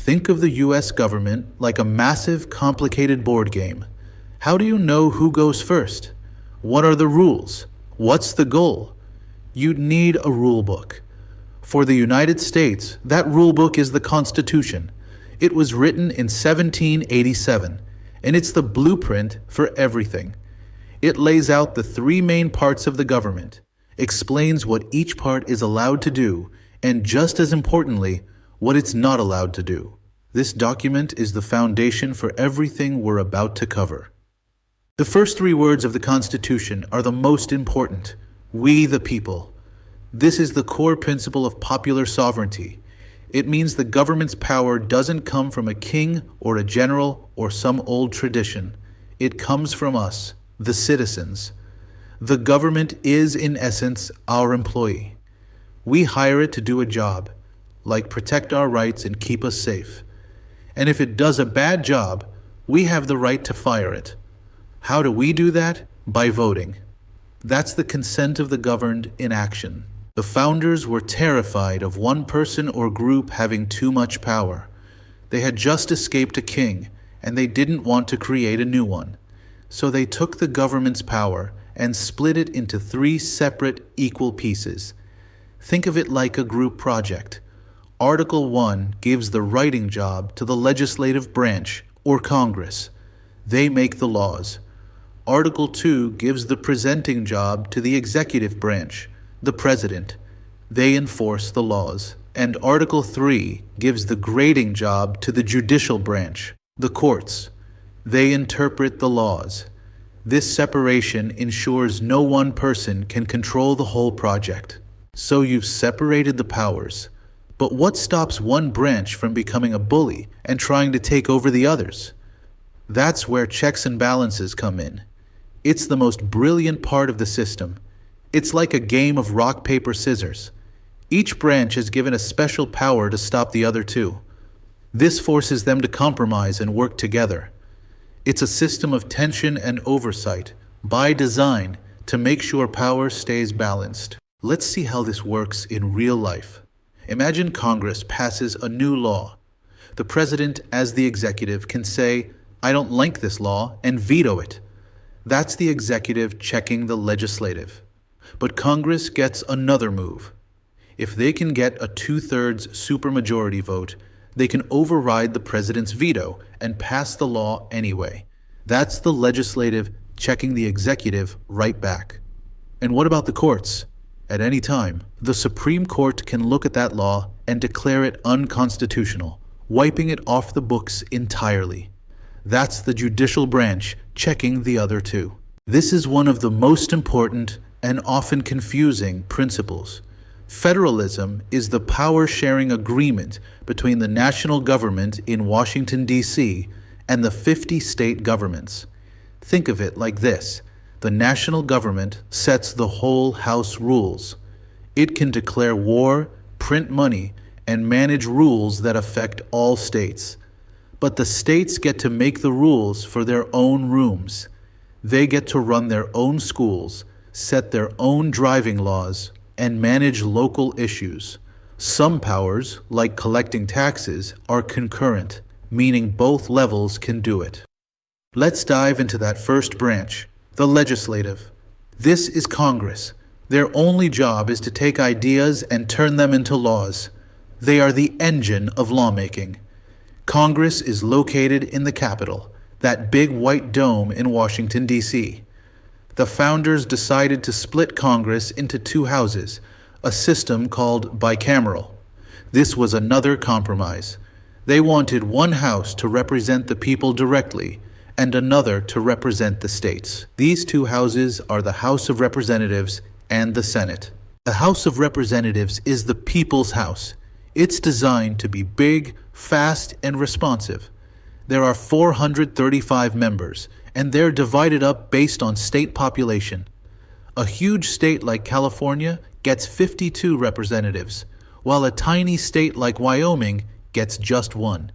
Think of the US government like a massive, complicated board game. How do you know who goes first? What are the rules? What's the goal? You'd need a rule book. For the United States, that rule book is the Constitution. It was written in 1787, and it's the blueprint for everything. It lays out the three main parts of the government, explains what each part is allowed to do, and just as importantly, what it's not allowed to do. This document is the foundation for everything we're about to cover. The first three words of the Constitution are the most important: we the people. This is the core principle of popular sovereignty. It means the government's power doesn't come from a king or a general or some old tradition. It comes from us, the citizens. The government is, in essence, our employee. We hire it to do a job, like protect our rights and keep us safe. And if it does a bad job, we have the right to fire it. How do we do that? By voting. That's the consent of the governed in action. The founders were terrified of one person or group having too much power. They had just escaped a king, and they didn't want to create a new one. So they took the government's power and split it into three separate, equal pieces. Think of it like a group project. Article 1 gives the writing job to the legislative branch, or Congress. They make the laws. Article 2 gives the presenting job to the executive branch, the president. They enforce the laws. And Article 3 gives the grading job to the judicial branch, the courts. They interpret the laws. This separation ensures no one person can control the whole project. So you've separated the powers. But what stops one branch from becoming a bully and trying to take over the others? That's where checks and balances come in. It's the most brilliant part of the system. It's like a game of rock, paper, scissors. Each branch is given a special power to stop the other two. This forces them to compromise and work together. It's a system of tension and oversight, by design, to make sure power stays balanced. Let's see how this works in real life. Imagine Congress passes a new law. The president, as the executive, can say, "I don't like this law," and veto it. That's the executive checking the legislative. But Congress gets another move. If they can get a 2/3 supermajority vote, they can override the president's veto and pass the law anyway. That's the legislative checking the executive right back. And what about the courts? At any time, the Supreme Court can look at that law and declare it unconstitutional, wiping it off the books entirely. That's the judicial branch checking the other two. This is one of the most important and often confusing principles. Federalism is the power-sharing agreement between the national government in Washington, D.C., and the 50 state governments. Think of it like this. The national government sets the whole house rules. It can declare war, print money, and manage rules that affect all states. But the states get to make the rules for their own rooms. They get to run their own schools, set their own driving laws, and manage local issues. Some powers, like collecting taxes, are concurrent, meaning both levels can do it. Let's dive into that first branch, the legislative. This is Congress. Their only job is to take ideas and turn them into laws. They are the engine of lawmaking. Congress is located in the Capitol, that big white dome in Washington, D.C. The founders decided to split Congress into two houses, a system called bicameral. This was another compromise. They wanted one house to represent the people directly and another to represent the states. These two houses are the House of Representatives and the Senate. The House of Representatives is the people's house. It's designed to be big, fast, and responsive. There are 435 members, and they're divided up based on state population. A huge state like California gets 52 representatives, while a tiny state like Wyoming gets just one.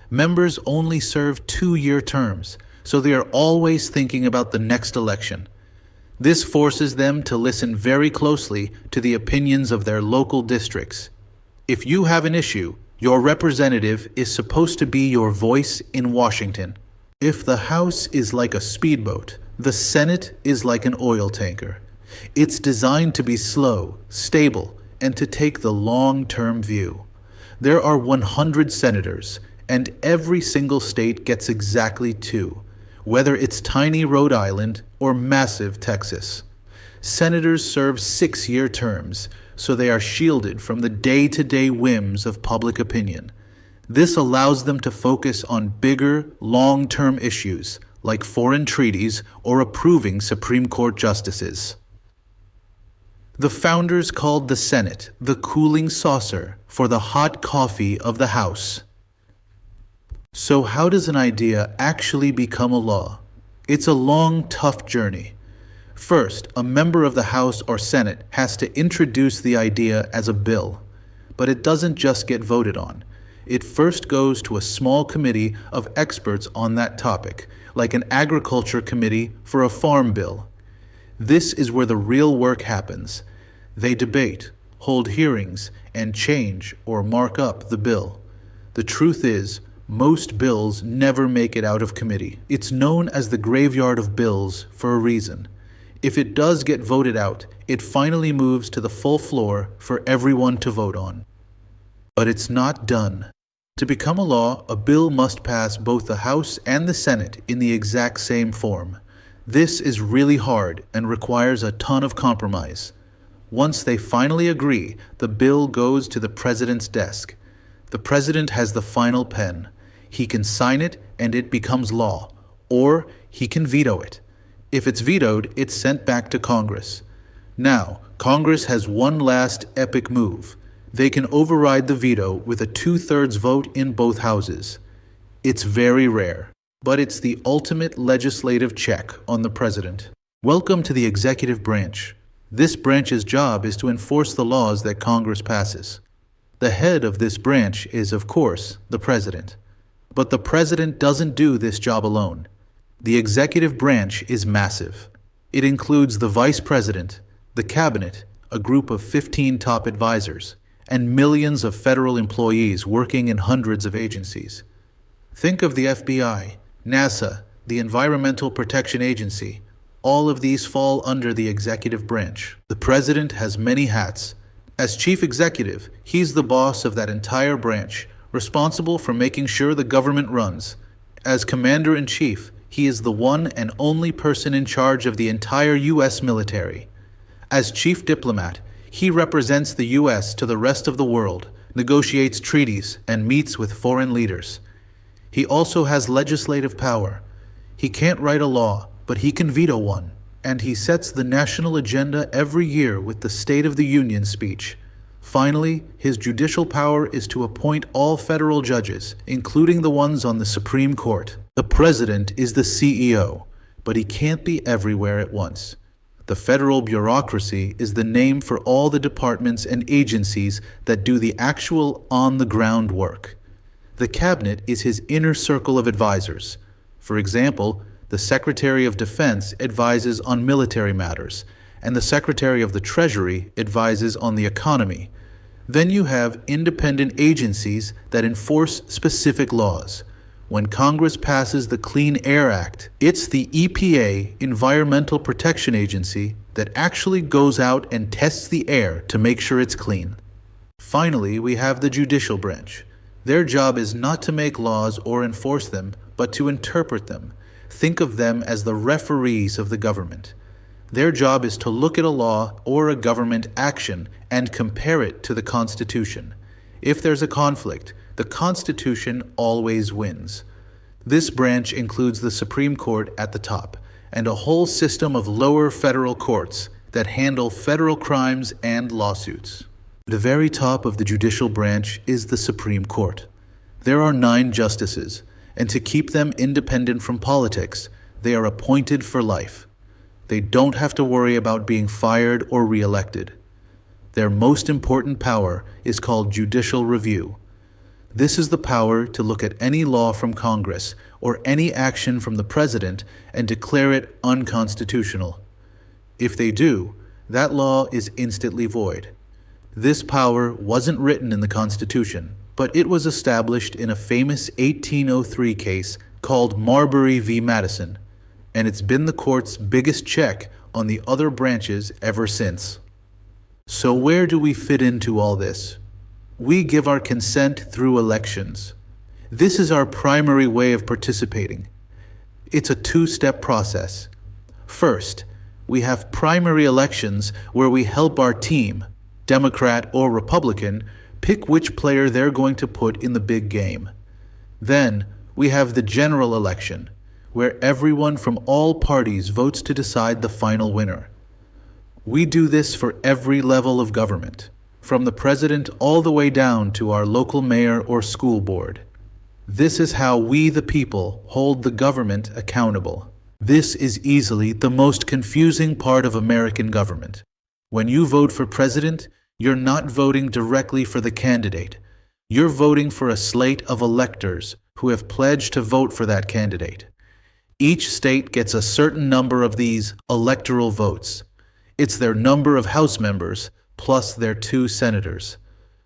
Members only serve 2-year terms, so they are always thinking about the next election. This forces them to listen very closely to the opinions of their local districts. If you have an issue, Your representative is supposed to be your voice in Washington. If the House is like a speedboat, the Senate is like an oil tanker. It's designed to be slow, stable, and to take the long-term view. There are 100 senators, and every single state gets exactly 2, whether it's tiny Rhode Island or massive Texas. Senators serve 6-year terms, so they are shielded from the day-to-day whims of public opinion. This allows them to focus on bigger, long-term issues, like foreign treaties or approving Supreme Court justices. The founders called the Senate the cooling saucer for the hot coffee of the House. So how does an idea actually become a law? It's a long, tough journey. First, a member of the House or Senate has to introduce the idea as a bill. But it doesn't just get voted on. It first goes to a small committee of experts on that topic, like an agriculture committee for a farm bill. This is where the real work happens. They debate, hold hearings, and change or mark up the bill. The truth is, most bills never make it out of committee. It's known as the graveyard of bills for a reason. If it does get voted out, it finally moves to the full floor for everyone to vote on. But it's not done. To become a law, a bill must pass both the House and the Senate in the exact same form. This is really hard and requires a ton of compromise. Once they finally agree, the bill goes to the president's desk. The president has the final pen. He can sign it and it becomes law, or he can veto it. If it's vetoed, it's sent back to Congress. Now, Congress has one last epic move. They can override the veto with a 2/3 vote in both houses. It's very rare, but it's the ultimate legislative check on the president. Welcome to the executive branch. This branch's job is to enforce the laws that Congress passes. The head of this branch is, of course, the president. But the president doesn't do this job alone. The executive branch is massive. It includes the vice president, the cabinet, a group of 15 top advisors, and millions of federal employees working in hundreds of agencies. Think of the FBI, NASA, the Environmental Protection Agency. All of these fall under the executive branch. The president has many hats. As chief executive, he's the boss of that entire branch, responsible for making sure the government runs. As commander-in-chief, he is the one and only person in charge of the entire U.S. military. As chief diplomat, he represents the U.S. to the rest of the world, negotiates treaties, and meets with foreign leaders. He also has legislative power. He can't write a law, but he can veto one. And he sets the national agenda every year with the State of the Union speech. Finally, his judicial power is to appoint all federal judges, including the ones on the Supreme Court. The president is the CEO, but he can't be everywhere at once. The federal bureaucracy is the name for all the departments and agencies that do the actual on-the-ground work. The cabinet is his inner circle of advisors. For example, the Secretary of Defense advises on military matters, and the Secretary of the Treasury advises on the economy. Then you have independent agencies that enforce specific laws. When Congress passes the Clean Air Act, it's the EPA, Environmental Protection Agency, that actually goes out and tests the air to make sure it's clean. Finally, we have the judicial branch. Their job is not to make laws or enforce them, but to interpret them. Think of them as the referees of the government. Their job is to look at a law or a government action and compare it to the Constitution. If there's a conflict, the Constitution always wins. This branch includes the Supreme Court at the top and a whole system of lower federal courts that handle federal crimes and lawsuits. The very top of the judicial branch is the Supreme Court. There are 9 justices, and to keep them independent from politics, they are appointed for life. They don't have to worry about being fired or re-elected. Their most important power is called judicial review. This is the power to look at any law from Congress or any action from the president and declare it unconstitutional. If they do, that law is instantly void. This power wasn't written in the Constitution, but it was established in a famous 1803 case called Marbury v. Madison, and it's been the court's biggest check on the other branches ever since. So where do we fit into all this? We give our consent through elections. This is our primary way of participating. It's a two-step process. First, we have primary elections where we help our team, Democrat or Republican, pick which player they're going to put in the big game. Then, we have the general election, where everyone from all parties votes to decide the final winner. We do this for every level of government, from the president all the way down to our local mayor or school board. This is how we, the people, hold the government accountable. This is easily the most confusing part of American government. When you vote for president, you're not voting directly for the candidate. You're voting for a slate of electors who have pledged to vote for that candidate. Each state gets a certain number of these electoral votes. It's their number of House members plus their 2 senators.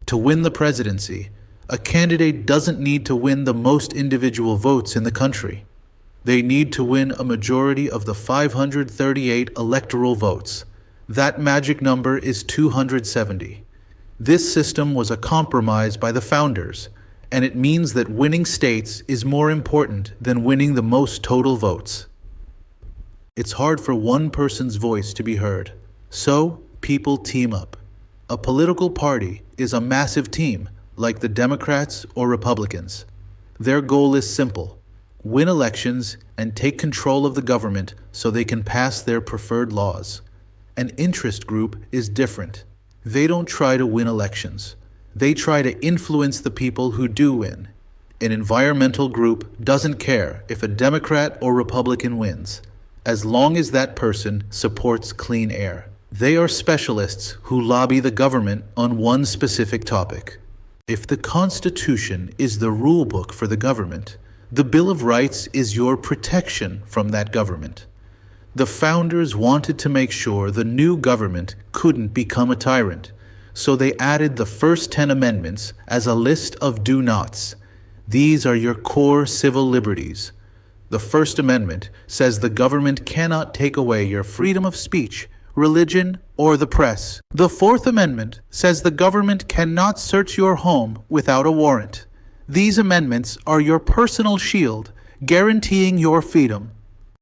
To win the presidency, a candidate doesn't need to win the most individual votes in the country. They need to win a majority of the 538 electoral votes. That magic number is 270. This system was a compromise by the founders, and it means that winning states is more important than winning the most total votes. It's hard for one person's voice to be heard, so people team up. A political party is a massive team, like the Democrats or Republicans. Their goal is simple: win elections and take control of the government so they can pass their preferred laws. An interest group is different. They don't try to win elections. They try to influence the people who do win. An environmental group doesn't care if a Democrat or Republican wins, as long as that person supports clean air. They are specialists who lobby the government on one specific topic. If the Constitution is the rule book for the government, the Bill of Rights is your protection from that government. The founders wanted to make sure the new government couldn't become a tyrant, so they added the first 10 amendments as a list of do-nots. These are your core civil liberties. The First Amendment says the government cannot take away your freedom of speech, religion, or the press. The Fourth Amendment says the government cannot search your home without a warrant. These amendments are your personal shield, guaranteeing your freedom